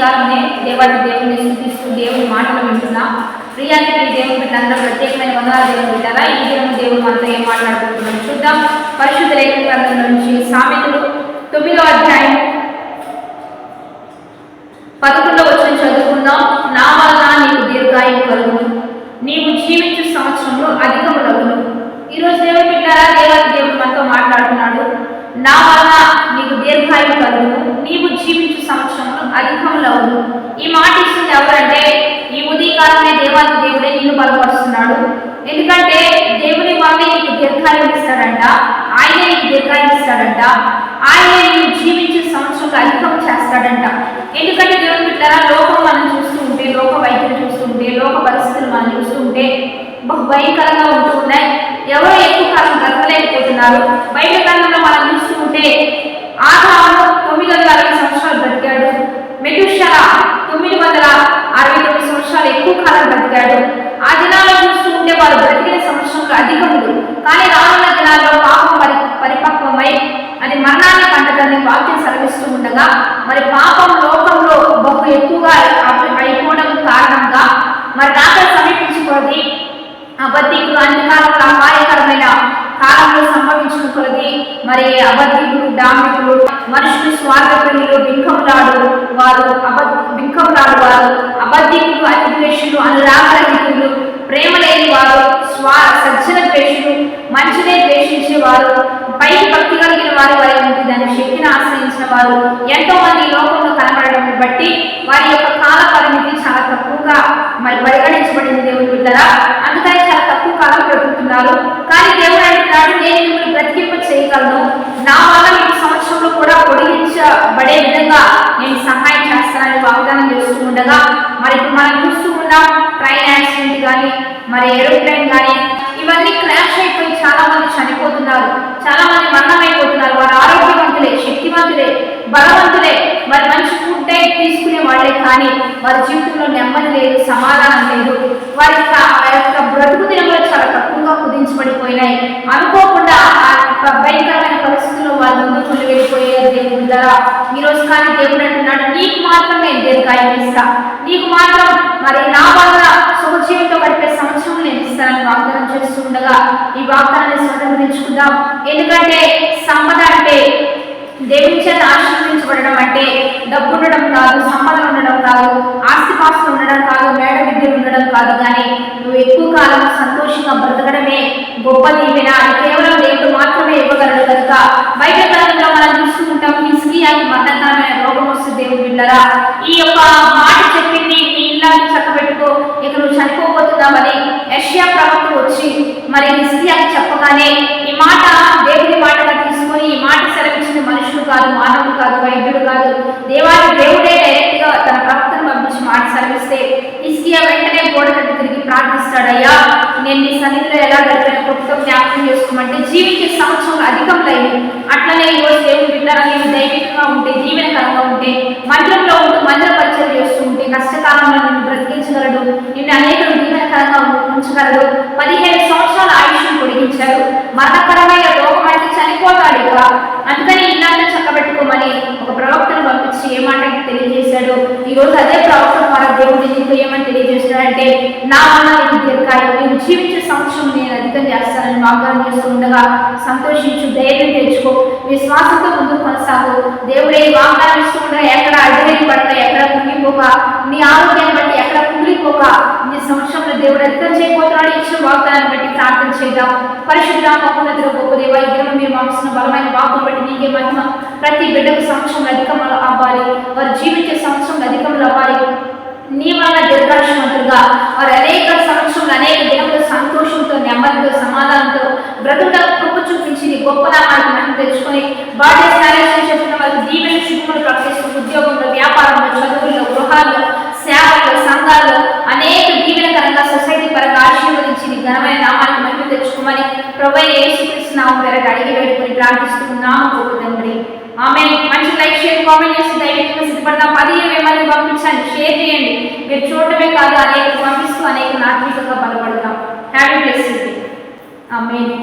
ఉదయకాలమే దేవుని స్థుతిస్తూ దేవుని మాటలు వింటున్నా ప్రియానికి దేవుని బిడ్డలందరూ ప్రత్యేకమైన వందనాలు దేవుని బిడ్డారా. ఈ దినం దేవుడు మనతో ఏం మాట్లాడుకుంటున్నాం చూద్దాం. పరిశుద్ధ లేఖన గ్రంథం నుంచి సామెతలు 9వ అధ్యాయం 11వ వచనం చదువుకుందాం. నా వలన నీకు దీర్ఘాయువు కలుగును, నీవు జీవించు సంవత్సరంలో అధికములగును. ఈరోజు దేవుని బిడ్డారా, దేవుడు మనతో మాట్లాడుతున్నాడు. నా వలన నీకు దీర్ఘాయువు కలుగును, నీవు జీవించు సంవత్సరంలో అధికములగును. ఈ మాట ఇస్తుంది ఎవరంటే ఈ ఉదయకాలమే దేవుడే నిన్ను బలపరుస్తున్నాడు. ఎందుకంటే దేవుని వాళ్ళే నీకు దీర్ఘాయువు ఇస్తాడంట, ఆయనే నీకు దీర్ఘాయువు ఇస్తాడంట, ఆయనే నీవు జీవించే సంవత్సరంలో అధికం చేస్తాడంట. ఎందుకంటే దేవుని బిడ్డారా, లోకం మనం చూస్తూ ఉంటే, లోక వైద్యులు చూస్తూ ఉంటే, లోక పరిస్థితులు మనం చూస్తూ ఉంటే బహు భయంకరంగా ఉంటూ ఉన్నాయి. ఎవరో ఎక్కువ కాలం బ్రతకలేకపోతున్నారు. బయట కాలంలో మనం చూస్తూ ఉంటే ఆదాము 960 సంవత్సరాలు బ్రతికాడు, మెతుషెల 969 సంవత్సరాలు ఎక్కువ కాలం బ్రతికాడు. ఆ దినాల్లో చూస్తూ ఉంటే వారు బ్రతికిన సంవత్సరంలో అధికములు. కానీ రానున్న దినాల్లో పాపం పరిపక్వమై అది మరణాన్ని కంటదని వాక్యం సెలవిస్తూ ఉండగా మరి పాపం లోకంలో బహు ఎక్కువగా అయిపోవడం కారణంగా మరి రాత్రి సమీపించుకోది అబద్ధికులు అంత్యకాలంలో అపాయకరమైన కాలంలో సంభవించిన కొలది మరి అబద్ధికులు, డాంబికులు, మనుషులు స్వార్థప్రియులు, బింకంలాడు వారు, అబద్ధికులు, అతిద్వేషులు, అనురాగరహితులు, ప్రేమ లేని వారు, సజ్జన ద్వేషులు, మంచినే ద్వేషించేవారు, పై భక్తి కలిగిన వారు వారి ఉంది దాని శక్తిని ఆశ్రయించిన వారు ఎంతో మంది లోకంలో కనబడడం బట్టి వారి యొక్క కాల పరిమితి చాలా తక్కువగా మరి పరిగణించబడింది దేవుని బిడ్డలారా. అందుకని చాలా తక్కువ కాలం బ్రతుకుతున్నారు. కానీ దేవుడు అంటున్నాడు, నేను మిమ్మల్ని బ్రతికింప చేయగలను, నా వల్ల మీకు సంవత్సరంలో కూడా పొడిగించబడే విధంగా నేను సహాయం చేస్తానని వాగ్దానం చేస్తూ ఉండగా మరి ఇప్పుడు మనం చూస్తూ ఉన్నాం ట్రైన్ యాక్సిడెంట్ కానీ మరి ఏరోప్లేన్ కానీ ఇవన్నీ క్రాష్ అయిపోయి చాలా మంది చనిపోతున్నారు, చాలా మంది మరణమైపోతున్నారు. వారు ఆరోగ్యవంతులే, శక్తివంతులే, బలవంతులే, మరి మంచి ఫుడ్ డైట్ తీసుకునే వాళ్ళే, కానీ వారి జీవితంలో నెమ్మది లేదు, సమాధానం లేదు. వారి యొక్క బ్రతుకు దినములు చాలా తక్కువగా కుదించబడిపోయినాయి. అనుకోకుండా భయంకరమైన పరిస్థితుల్లో వారి ముందుకు వెళ్ళిపోయారు దేవుని ద్వారా. ఈరోజు కానీ దేవుడు అంటున్నాడు, నీకు మాత్రం నేను దీర్ఘాయువు ఇస్తా, నీకు మాత్రం మరి నా వల్ల సుఖజీవితో గడిపే సంవత్సరం నేను ఇస్తానని వాగ్దానం చేస్తూ ఉండగా ఈ వాగ్దానాన్ని స్వతంత్రించుకుందాం. ఎందుకంటే సంపద అంటే దేవుని చేత ఆశీర్వదించబడడం అంటే డబ్బు ఉండడం కాదు, సంపదలు ఉండడం కాదు, ఆస్తిపాస్తులు ఉండడం కాదు, మేడ విద్యలు ఉండడం కాదు, కానీ నువ్వు ఎక్కువ కాలం సంతోషంగా బ్రతకడమే గొప్ప దీవెన. అది కేవలం దేవుడు మాత్రమే ఇవ్వగలడు కనుక బయట కాలంలో మనం చూస్తూ ఉంటాం హిజ్కియాకి మరణకరమైన రోగం వస్తుంది. దేవుడు బిడ్డలారా, ఈ యొక్క మాట చెప్పింది నీ ఇల్లాన్ని చక్కబెట్టుకో, ఇక నువ్వు చనిపోబోతున్నావని యెషయా ప్రవక్త వచ్చి మరి హిజ్కియాకి చెప్పగానే ఈ మాట దేవుడి మాటగా తీసుకొని ఈ మాట సెలవించిన మనుషులు కాదు, మానవుడు కాదు, వైద్యుడు కాదు, దేవుడే డైరెక్ట్ గా తన ప్రవక్తను పంపించి మాట సెలవిస్తే హిజ్కియా వెంటనే గోడ కట్టి తిరిగి ప్రార్థిస్తాడయ్యా, నేను నీ సన్నిధిలో ఎలా గడిపిన కృపతో జ్ఞాపకం చేసుకోమంటే జీవించే సంవత్సరంలో అధికంలైంది. అట్లనే ఈరోజు దేవుని బిడ్డలా నేను దైవికంగా ఉంటే, దీవెనకరంగా ఉంటే, మందిరంలో ఉంటూ మందిర పరిచయం చేస్తూ ఉంటే కష్టకాలంలో నిన్ను బ్రతికించగలడు, నిన్ను అనేక దీవెనకరంగా ఉంచగలడు. 15 సంవత్సరాల ఆయుష్ను పొడిగించాడు. మరణకరమైన రోగం అంటే చనిపోతాడు ఇక, అందుకని ఇల్లాన్ని చక్కబెట్టుకోమని ఒక ప్రవక్తను పంపించి ఏమంటే తెలియజేశాడు. ఈరోజు అదే ప్రవక్త ద్వారా దేవుడు నీకు ఏమని తెలియజేశాడంటే, నా వల్ల నీకు దీర్ఘాయువు, నేను జీవించే సంవత్సరం నేను అధికం చేస్తానని వాగ్దానం చేస్తూ ఉండగా సంతోషించు, ధైర్యం తెచ్చుకో, విశ్వాసంతో ముందుకు కొనసాగు. దేవుడే వాగ్దానం ఇస్తూ ఉండగా ఎక్కడ అడ్డవేలు పడక, ఎక్కడ కుంగిపోక, నీ ఆరోగ్యాన్ని బట్టి ఎక్కడ కుమిలిపోక నీ సంవత్సరంలో దేవుడు అధికం చేయబోతున్నాడు. ఇచ్చిన వాగ్దానాన్ని బట్టి ప్రార్థన చేద్దాం. పరిశుద్ధ మహోన్నతుల గొప్ప దేవా, ఈ దినం మీరు మాకు బలమైన వాక్కును బట్టి నీకే మహిమ. ప్రతి బిడ్డకు సంవత్సరం అధికములు అవ్వాలి, వారు జీవించే సంవత్సరం అధికములు అవ్వాలి. నీ వల్ల దీర్ఘాయుష్మంతులుగా వారు అనేక సంవత్సరంలో అనేక దినములు సంతోషంతో, నెమ్మదితో, సమాధానంతో బ్రతుకులకు కృప చూపించి నీ గొప్ప నామానికి మనం తెచ్చుకొని బాధ్యత చెప్పిన వారికి దీవెన శుభములు ప్రకటిస్తూ ఉద్యోగంలో, వ్యాపారంలో, చదువుల్లో, గృహాల్లో, సేవల్లో, సంఘాల్లో అనేక దీవెనకరంగా సొసైటీ పరంగా ఆశీర్వదించి నీ ఘనమైన నామానికి మహిమ తెచ్చుకోమని ప్రభువైన యేసుక్రీస్తు నామం పేరట అడిగి వేడుకొని ప్రార్థిస్తున్నాము గొప్ప తండ్రి. ఆమె మంచి లైక్, షేర్, కామెంట్ చేసి దైవికంగా సిద్ధపడతాం. 10-20 మంది పంపించండి, షేర్ చేయండి. మీరు చూడటమే కాదు అనేక పంపిస్తూ అనేక ఆత్మీయంగా బలపడతాం. Happy blessing. ఆమేన్.